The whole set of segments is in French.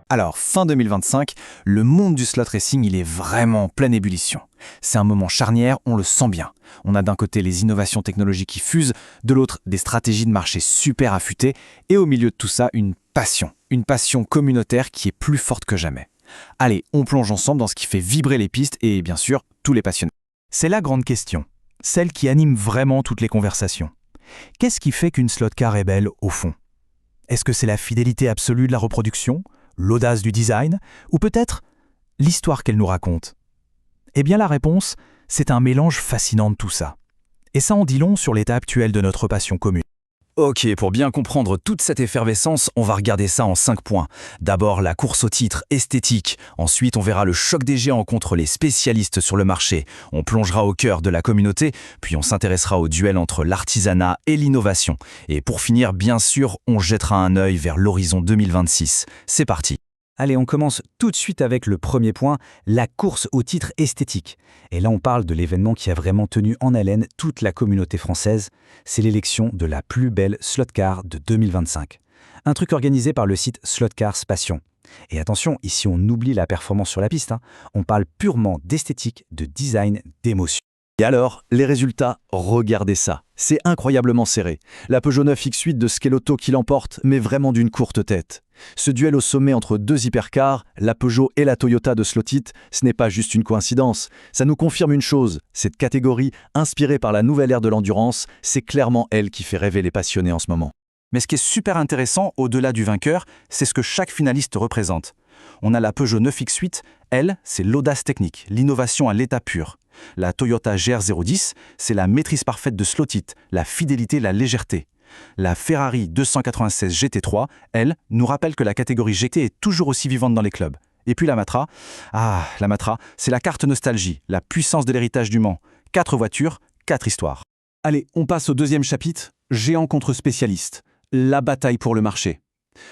Alors, fin 2025, le monde du slot racing, il est vraiment en pleine ébullition. C'est un moment charnière, on le sent bien. On a d'un côté les innovations technologiques qui fusent, de l'autre des stratégies de marché super affûtées, et au milieu de tout ça, une passion communautaire qui est plus forte que jamais. Allez, on plonge ensemble dans ce qui fait vibrer les pistes et bien sûr, tous les passionnés. C'est la grande question, celle qui anime vraiment toutes les conversations. Qu'est-ce qui fait qu'une slot car est belle au fond? Est-ce que c'est la fidélité absolue de la reproduction, l'audace du design, ou peut-être l'histoire qu'elle nous raconte? Eh bien la réponse, c'est un mélange fascinant de tout ça. Et ça en dit long sur l'état actuel de notre passion commune. Ok, pour bien comprendre toute cette effervescence, on va regarder ça en 5 points. D'abord, la course au titre esthétique. Ensuite, on verra le choc des géants contre les spécialistes sur le marché. On plongera au cœur de la communauté, puis on s'intéressera au duel entre l'artisanat et l'innovation. Et pour finir, bien sûr, on jettera un œil vers l'horizon 2026. C'est parti. Allez, on commence tout de suite avec le premier point, la course au titre esthétique. Et là, on parle de l'événement qui a vraiment tenu en haleine toute la communauté française. C'est l'élection de la plus belle slot car de 2025. Un truc organisé par le site Slotcars Passion. Et attention, ici on oublie la performance sur la piste. On parle purement d'esthétique, de design, d'émotion. Et alors, les résultats, regardez ça. C'est incroyablement serré. La Peugeot 9 X8 de Skelotto qui l'emporte, mais vraiment d'une courte tête. Ce duel au sommet entre deux hypercars, la Peugeot et la Toyota de Slotit, ce n'est pas juste une coïncidence. Ça nous confirme une chose, cette catégorie, inspirée par la nouvelle ère de l'endurance, c'est clairement elle qui fait rêver les passionnés en ce moment. Mais ce qui est super intéressant, au-delà du vainqueur, c'est ce que chaque finaliste représente. On a la Peugeot 9X8, elle, c'est l'audace technique, l'innovation à l'état pur. La Toyota GR010, c'est la maîtrise parfaite de Slotit, la fidélité, la légèreté. La Ferrari 296 GT3, elle, nous rappelle que la catégorie GT est toujours aussi vivante dans les clubs. Et puis la Matra, la Matra, c'est la carte nostalgie, la puissance de l'héritage du Mans. 4 voitures, 4 histoires. Allez, on passe au deuxième chapitre, géant contre spécialiste, la bataille pour le marché.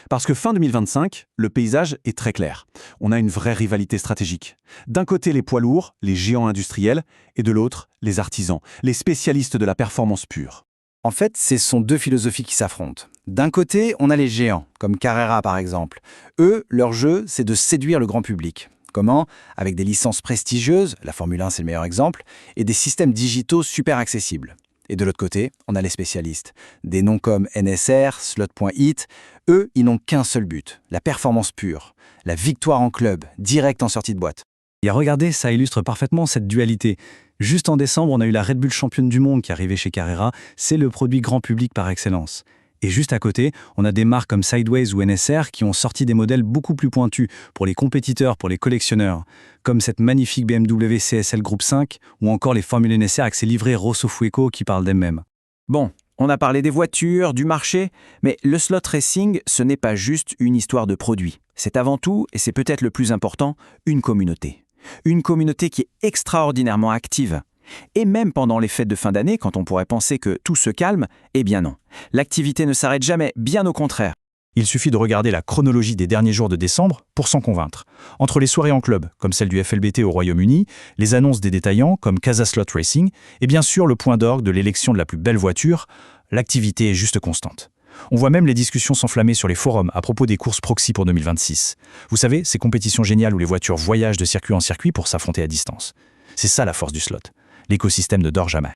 Parce que fin 2025, le paysage est très clair. On a une vraie rivalité stratégique. D'un côté, les poids lourds, les géants industriels, et de l'autre, les artisans, les spécialistes de la performance pure. En fait, ce sont deux philosophies qui s'affrontent. D'un côté, on a les géants, comme Carrera par exemple. Eux, leur jeu, c'est de séduire le grand public. Comment? Avec des licences prestigieuses, la Formule 1 c'est le meilleur exemple, et des systèmes digitaux super accessibles. Et de l'autre côté, on a les spécialistes. Des noms comme NSR, Slot.it, eux, ils n'ont qu'un seul but, la performance pure, la victoire en club, direct en sortie de boîte. Et regardez, ça illustre parfaitement cette dualité. Juste en décembre, on a eu la Red Bull championne du monde qui est arrivée chez Carrera, c'est le produit grand public par excellence. Et juste à côté, on a des marques comme Sideways ou NSR qui ont sorti des modèles beaucoup plus pointus pour les compétiteurs, pour les collectionneurs, comme cette magnifique BMW CSL Group 5 ou encore les Formule NSR avec ses livrets Rosso Fueco qui parlent d'elles-mêmes. Bon, on a parlé des voitures, du marché, mais le slot racing, ce n'est pas juste une histoire de produits. C'est avant tout, et c'est peut-être le plus important, une communauté. Une communauté qui est extraordinairement active. Et même pendant les fêtes de fin d'année, quand on pourrait penser que tout se calme, eh bien non. L'activité ne s'arrête jamais, bien au contraire. Il suffit de regarder la chronologie des derniers jours de décembre pour s'en convaincre. Entre les soirées en club, comme celle du FLBT au Royaume-Uni, les annonces des détaillants, comme Casa Slot Racing, et bien sûr le point d'orgue de l'élection de la plus belle voiture, l'activité est juste constante. On voit même les discussions s'enflammer sur les forums à propos des courses proxy pour 2026. Vous savez, ces compétitions géniales où les voitures voyagent de circuit en circuit pour s'affronter à distance. C'est ça la force du slot. L'écosystème ne dort jamais.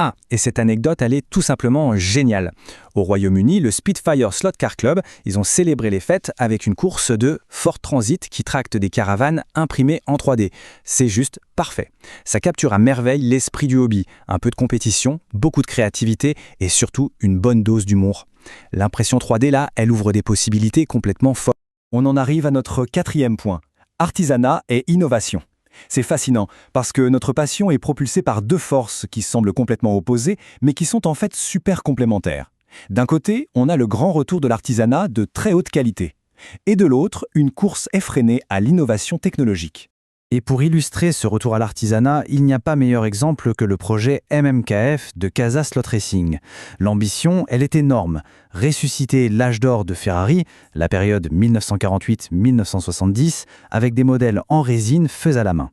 Ah, et cette anecdote, elle est tout simplement géniale. Au Royaume-Uni, le Spitfire Slot Car Club, ils ont célébré les fêtes avec une course de Ford Transit qui tracte des caravanes imprimées en 3D. C'est juste parfait. Ça capture à merveille l'esprit du hobby, un peu de compétition, beaucoup de créativité et surtout une bonne dose d'humour. L'impression 3D, là, elle ouvre des possibilités complètement folles. On en arrive à notre quatrième point, artisanat et innovation. C'est fascinant parce que notre passion est propulsée par deux forces qui semblent complètement opposées, mais qui sont en fait super complémentaires. D'un côté, on a le grand retour de l'artisanat de très haute qualité. Et de l'autre, une course effrénée à l'innovation technologique. Et pour illustrer ce retour à l'artisanat, il n'y a pas meilleur exemple que le projet MMKF de Casa Slot Racing. L'ambition, elle est énorme. Ressusciter l'âge d'or de Ferrari, la période 1948-1970, avec des modèles en résine faits à la main.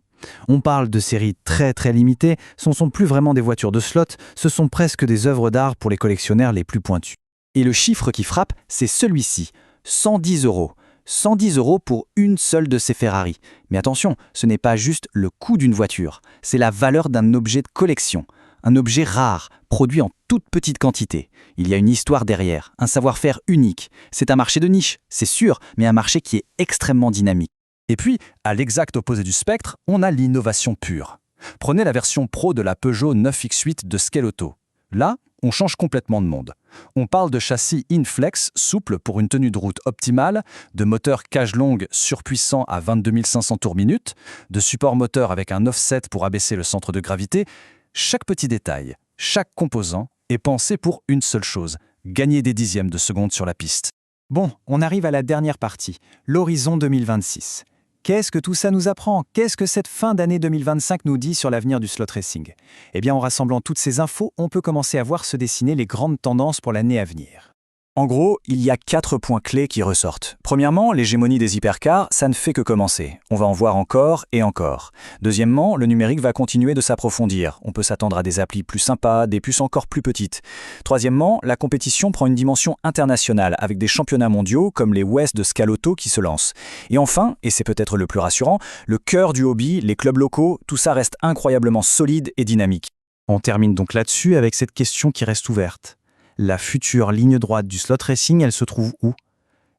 On parle de séries très très limitées, ce ne sont plus vraiment des voitures de slot, ce sont presque des œuvres d'art pour les collectionneurs les plus pointus. Et le chiffre qui frappe, c'est celui-ci, 110 €. 110 € pour une seule de ces Ferrari. Mais attention, ce n'est pas juste le coût d'une voiture, c'est la valeur d'un objet de collection. Un objet rare, produit en toute petite quantité. Il y a une histoire derrière, un savoir-faire unique. C'est un marché de niche, c'est sûr, mais un marché qui est extrêmement dynamique. Et puis, à l'exact opposé du spectre, on a l'innovation pure. Prenez la version Pro de la Peugeot 9X8 de Skelauto. Là, on change complètement de monde. On parle de châssis Inflex, souple pour une tenue de route optimale, de moteur cage longue surpuissant à 22 500 tours minute, de support moteur avec un offset pour abaisser le centre de gravité. Chaque petit détail, chaque composant est pensé pour une seule chose, gagner des dixièmes de seconde sur la piste. Bon, on arrive à la dernière partie, l'horizon 2026. Qu'est-ce que tout ça nous apprend? Qu'est-ce que cette fin d'année 2025 nous dit sur l'avenir du slot racing? Eh bien, en rassemblant toutes ces infos, on peut commencer à voir se dessiner les grandes tendances pour l'année à venir. En gros, il y a 4 points clés qui ressortent. Premièrement, l'hégémonie des hypercars, ça ne fait que commencer. On va en voir encore et encore. Deuxièmement, le numérique va continuer de s'approfondir. On peut s'attendre à des applis plus sympas, des puces encore plus petites. Troisièmement, la compétition prend une dimension internationale avec des championnats mondiaux comme les West de Skelauto qui se lancent. Et enfin, et c'est peut-être le plus rassurant, le cœur du hobby, les clubs locaux, tout ça reste incroyablement solide et dynamique. On termine donc là-dessus avec cette question qui reste ouverte. La future ligne droite du slot racing, elle se trouve où?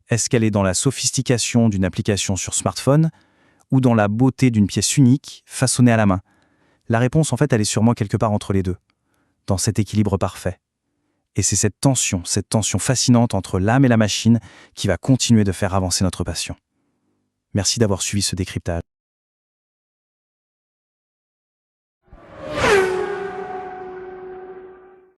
Est-ce qu'elle est dans la sophistication d'une application sur smartphone ou dans la beauté d'une pièce unique, façonnée à la main? La réponse, en fait, elle est sûrement quelque part entre les deux, dans cet équilibre parfait. Et c'est cette tension fascinante entre l'âme et la machine qui va continuer de faire avancer notre passion. Merci d'avoir suivi ce décryptage.